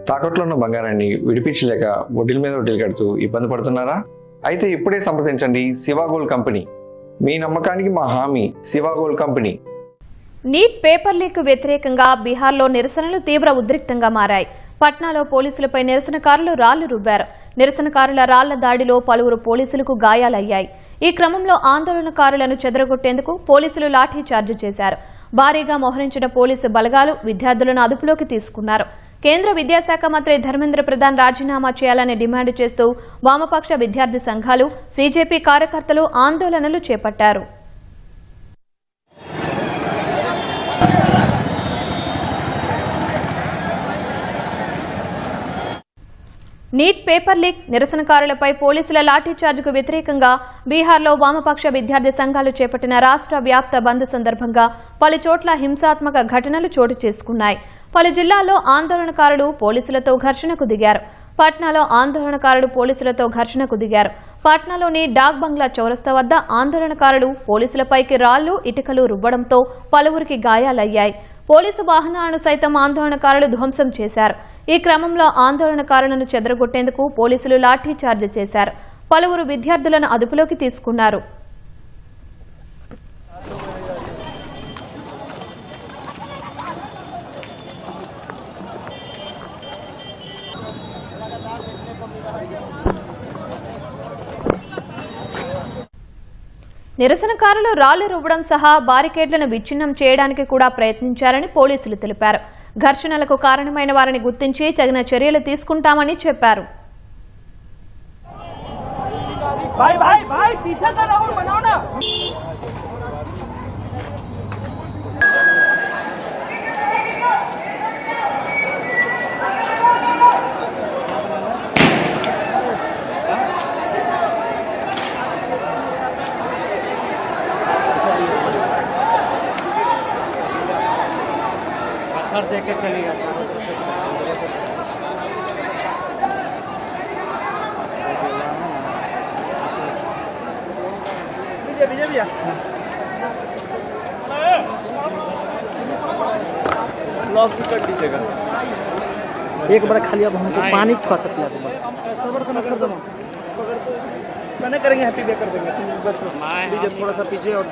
తాకట్లో ఉన్న బంగారాన్ని విడిపించలేక వడ్డీల మీద వడ్డీలు కడుతూ ఇబ్బంది పడుతున్నారా? అయితే ఇప్పుడే సంప్రదించండి శివ గోల్డ్ కంపెనీ. మీ నమ్మకానికి మా హామీ Shiva gold company. Neat paper leak వ్యతిరేకంగా బీహార్లో నిరసనలు తీవ్ర ఉద్రిక్తంగా మారాయి. పట్నాలో పోలీసులపై నిరసనకారులు రాళ్లు రువ్వారు. నిరసనకారుల రాళ్ల దాడిలో పలువురు పోలీసులకు గాయాలయ్యాయి. ఈ క్రమంలో ఆందోళనకారులను చెదరగొట్టేందుకు పోలీసులు లాఠీ చార్జ్ చేశారు. భారీగా మోహరించిన పోలీసు బలగాలు విద్యార్థులను అదుపులోకి తీసుకున్నారు. కేంద్ర విద్యాశాఖ మంత్రి ధర్మేంద్ర ప్రధాన్ రాజీనామా చేయాలని డిమాండ్ చేస్తూ వామపక్ష విద్యార్థి సంఘాలు, సీజేపీ కార్యకర్తలు ఆందోళనలు చేపట్టారు. నీట్ పేపర్ లీక్ నిరసనకారులపై పోలీసుల లాఠీచార్జ్కు వ్యతిరేకంగా బీహార్లో వామపక్ష విద్యార్థి సంఘాలు చేపట్టిన రాష్ట్ర వ్యాప్త బంద్ సందర్భంగా పలు చోట్ల హింసాత్మక ఘటనలు చోటు చేసుకున్నాయి. పలు జిల్లాల్లో ఆందోళనకారులు పోలీసులతో ఘర్షణకు దిగారు. పాట్నాలో ఆందోళనకారులు పోలీసులతో ఘర్షణకు దిగారు. పాట్నాలోని డాక్ బంగ్లా చౌరస్తా వద్ద ఆందోళనకారులు పోలీసులపైకి రాళ్లు, ఇటుకలు రువ్వడంతో పలువురికి గాయాలయ్యాయి. పోలీసు వాహనాలను సైతం ఆందోళనకారులు ధ్వంసం చేశారు. ఈ క్రమంలో ఆందోళనకారులను చెదరగొట్టేందుకు పోలీసులు లాఠీ చార్జ్ చేశారు. పలువురు విద్యార్థులను అదుపులోకి తీసుకున్నారు. నిరసనకారులు రాళ్లు రువ్వడం సహా బారికేడ్లను విచ్ఛిన్నం చేయడానికి కూడా ప్రయత్నించారని పోలీసులు తెలిపారు. ఘర్షణలకు కారణమైన వారిని గుర్తించి తగిన చర్యలు తీసుకుంటామని చెప్పారు. देख के चलेगा भैया लॉक भी कर दीजिएगा एक बार खाली। अब हमको पानी थोड़ा सा पिला दो सबर को कर दो मैंने करेंगे हैप्पी बे कर देंगे बस थोड़ा सा पीछे और